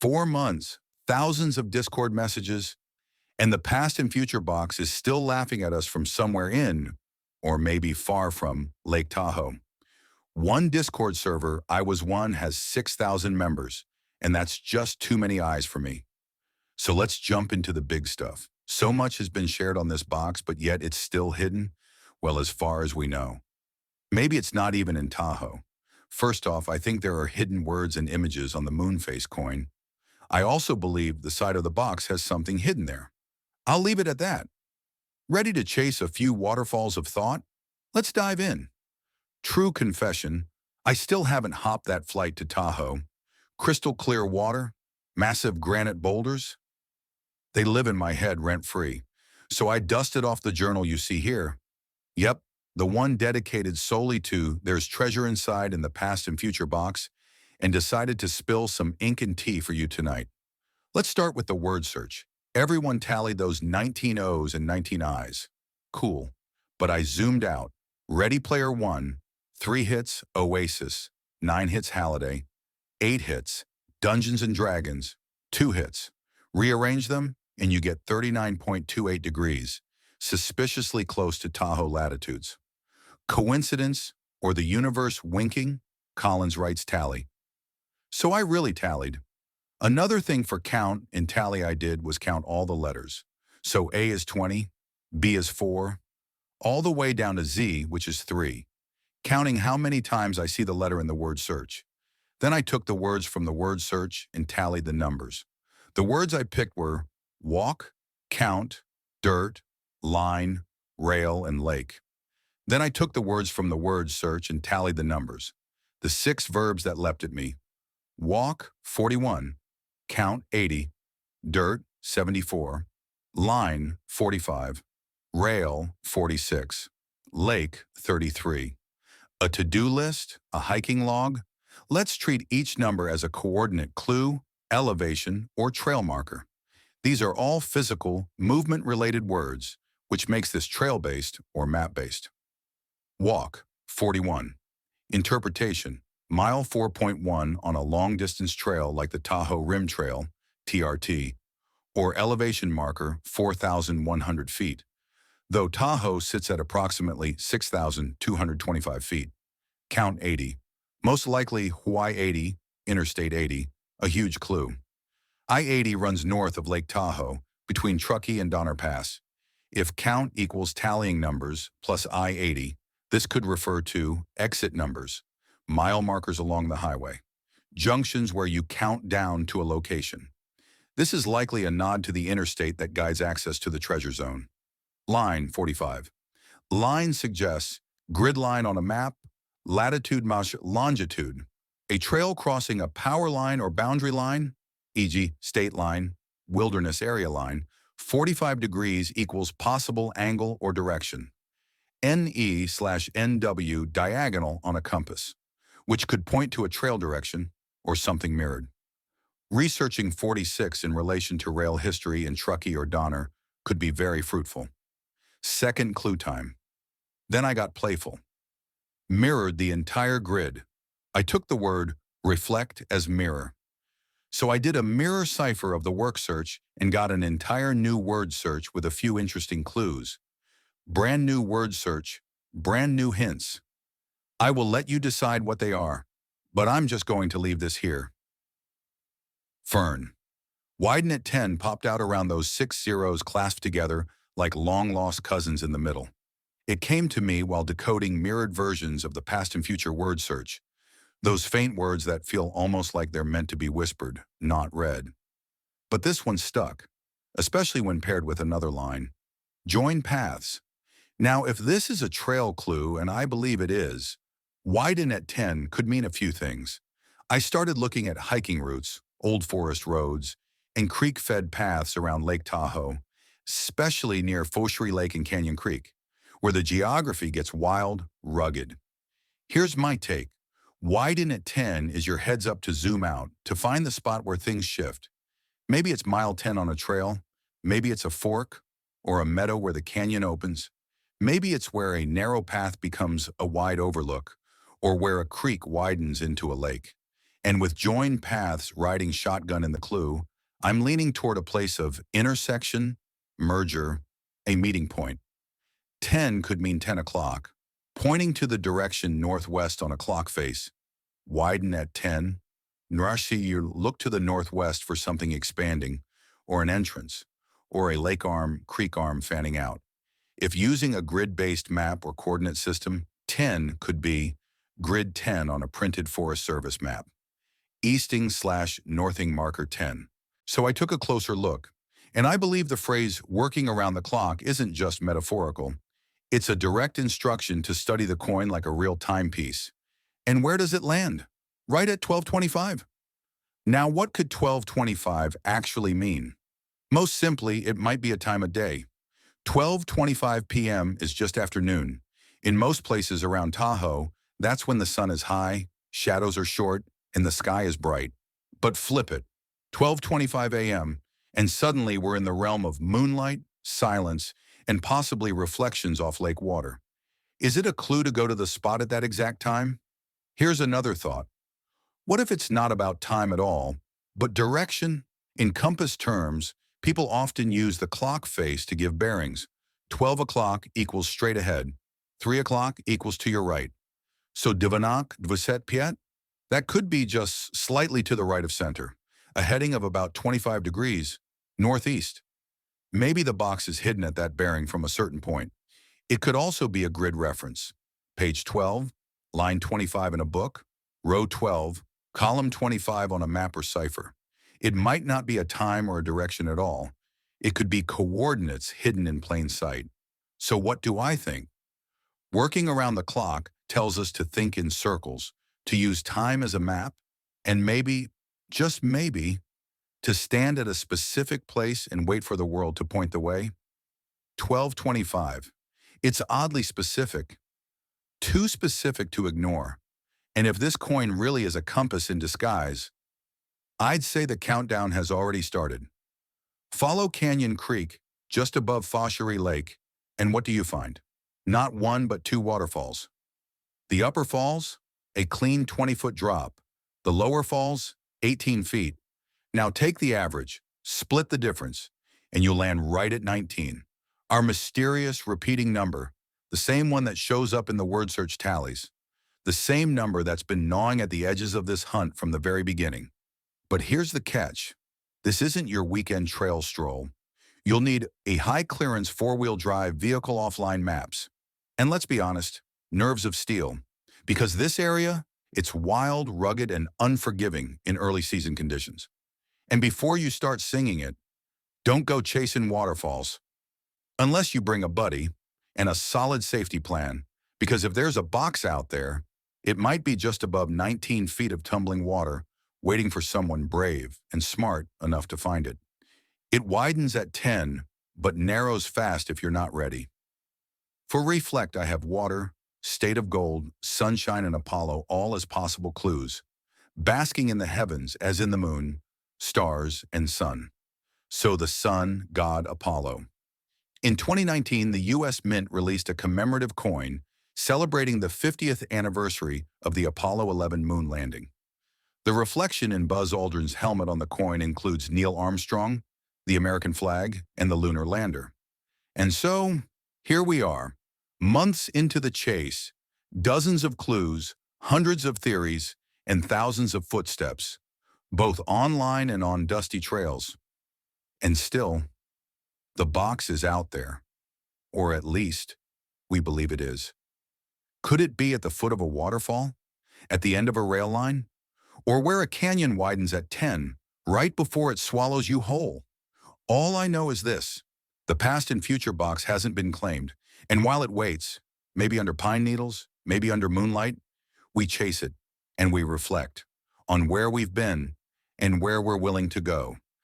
4 months, thousands of Discord messages, and the past and future box is still laughing at us from somewhere in, or maybe far from, Lake Tahoe. One Discord server, I Was One, has 6,000 members, and that's just too many eyes for me. So let's jump into the big stuff. So much has been shared on this box, but yet it's still hidden, well, as far as we know. Maybe it's not even in Tahoe. First off, I think there are hidden words and images on the Moonface coin. I also believe the side of the box has something hidden there. I'll leave it at that. Ready to chase a few waterfalls of thought? Let's dive in. True confession, I still haven't hopped that flight to Tahoe. Crystal clear water, massive granite boulders. They live in my head rent-free. So I dusted off the journal you see here. Yep, the one dedicated solely to There's Treasure Inside in the Past and Future box, and decided to spill some ink and tea for you tonight. Let's start with the word search. Everyone tallied those 19 O's and 19 I's. Cool. But I zoomed out. Ready Player One, 3 hits, Oasis, 9 hits, Halliday, 8 hits, Dungeons and Dragons, 2 hits. Rearrange them, and you get 39.28 degrees, suspiciously close to Tahoe latitudes. Coincidence, or the universe winking? Collins writes tally. So I really tallied. Another thing for count and tally I did was count all the letters. So A is 20, B is 4, all the way down to Z, which is 3, counting how many times I see the letter in the word search. Then I took the words from the word search and tallied the numbers. The words I picked were walk, count, dirt, line, rail, and lake. Then I took the words from the word search and tallied the numbers. The 6 verbs that leapt at me: walk, 41, count, 80, dirt, 74, line, 45, rail, 46, lake, 33. A to-do list, a hiking log? Let's treat each number as a coordinate clue, elevation, or trail marker. These are all physical, movement-related words, which makes this trail-based or map-based. Walk, 41. Interpretation: mile 4.1 on a long-distance trail like the Tahoe Rim Trail, TRT, or elevation marker 4,100 feet, though Tahoe sits at approximately 6,225 feet. Count 80. Most likely Hawaii 80, Interstate 80, a huge clue. I-80 runs north of Lake Tahoe, between Truckee and Donner Pass. If count equals tallying numbers plus I-80, this could refer to exit numbers, mile markers along the highway, junctions where you count down to a location. This is likely a nod to the interstate that guides access to the treasure zone. Line, 45. Line suggests grid line on a map, latitude, longitude. A trail crossing a power line or boundary line, e.g. state line, wilderness area line, 45 degrees equals possible angle or direction. NE/NW diagonal on a compass, which could point to a trail direction or something mirrored. Researching 46 in relation to rail history in Truckee or Donner could be very fruitful. Second clue time. Then I got playful. Mirrored the entire grid. I took the word reflect as mirror. So I did a mirror cipher of the work search and got an entire new word search with a few interesting clues. Brand new word search, brand new hints. I will let you decide what they are, but I'm just going to leave this here. Fern. Widen at 10 popped out around those 6 zeros clasped together like long-lost cousins in the middle. It came to me while decoding mirrored versions of the past and future word search, those faint words that feel almost like they're meant to be whispered, not read. But this one stuck, especially when paired with another line. Join paths. Now, if this is a trail clue, and I believe it is, widen at 10 could mean a few things. I started looking at hiking routes, old forest roads, and creek-fed paths around Lake Tahoe, especially near Fauchery Lake and Canyon Creek, where the geography gets wild, rugged. Here's my take. Widen at 10 is your heads up to zoom out, to find the spot where things shift. Maybe it's mile 10 on a trail, maybe it's a fork, or a meadow where the canyon opens. Maybe it's where a narrow path becomes a wide overlook, or where a creek widens into a lake. And with joined paths riding shotgun in the clue, I'm leaning toward a place of intersection, merger, a meeting point. 10 could mean 10 o'clock, pointing to the direction northwest on a clock face. Widen at 10. Nrashi, you look to the northwest for something expanding, or an entrance, or a lake arm, creek arm fanning out. If using a grid-based map or coordinate system, 10 could be grid 10 on a printed Forest Service map. Easting/northing marker 10. So I took a closer look, and I believe the phrase working around the clock isn't just metaphorical. It's a direct instruction to study the coin like a real timepiece. And where does it land? Right at 1225. Now, what could 1225 actually mean? Most simply, it might be a time of day. 12:25 p.m. is just after noon. In most places around Tahoe, that's when the sun is high, shadows are short, and the sky is bright. But flip it, 12:25 a.m., and suddenly we're in the realm of moonlight, silence, and possibly reflections off lake water. Is it a clue to go to the spot at that exact time? Here's another thought. What if it's not about time at all, but direction? In compass terms, people often use the clock face to give bearings. 12 o'clock equals straight ahead. 3 o'clock equals to your right. So Divanak Dvaset Piet? That could be just slightly to the right of center, a heading of about 25 degrees, northeast. Maybe the box is hidden at that bearing from a certain point. It could also be a grid reference. Page 12, line 25 in a book, row 12, column 25 on a map or cipher. It might not be a time or a direction at all. It could be coordinates hidden in plain sight. So what do I think? Working around the clock tells us to think in circles, to use time as a map, and maybe, just maybe, to stand at a specific place and wait for the world to point the way. 1225. It's oddly specific, too specific to ignore. And if this coin really is a compass in disguise, I'd say the countdown has already started. Follow Canyon Creek, just above Foshery Lake, and what do you find? Not one but two waterfalls. The upper falls, a clean 20-foot drop. The lower falls, 18 feet. Now take the average, split the difference, and you'll land right at 19. Our mysterious repeating number, the same one that shows up in the word search tallies. The same number that's been gnawing at the edges of this hunt from the very beginning. But here's the catch. This isn't your weekend trail stroll. You'll need a high-clearance four-wheel drive vehicle offline maps. And let's be honest, nerves of steel. Because this area, it's wild, rugged, and unforgiving in early season conditions. And before you start singing it, don't go chasing waterfalls. Unless you bring a buddy and a solid safety plan. Because if there's a box out there, it might be just above 19 feet of tumbling water, waiting for someone brave and smart enough to find it. It widens at 10, but narrows fast if you're not ready. For reflect, I have water, state of gold, sunshine, and Apollo all as possible clues, basking in the heavens as in the moon, stars, and sun. So the sun, god Apollo. In 2019, the U.S. Mint released a commemorative coin celebrating the 50th anniversary of the Apollo 11 moon landing. The reflection in Buzz Aldrin's helmet on the coin includes Neil Armstrong, the American flag, and the lunar lander. And so, here we are, months into the chase, dozens of clues, hundreds of theories, and thousands of footsteps, both online and on dusty trails. And still, the box is out there, or at least, we believe it is. Could it be at the foot of a waterfall, at the end of a rail line, or where a canyon widens at 10, right before it swallows you whole? All I know is this: the past and future box hasn't been claimed, and while it waits, maybe under pine needles, maybe under moonlight, we chase it, and we reflect on where we've been and where we're willing to go.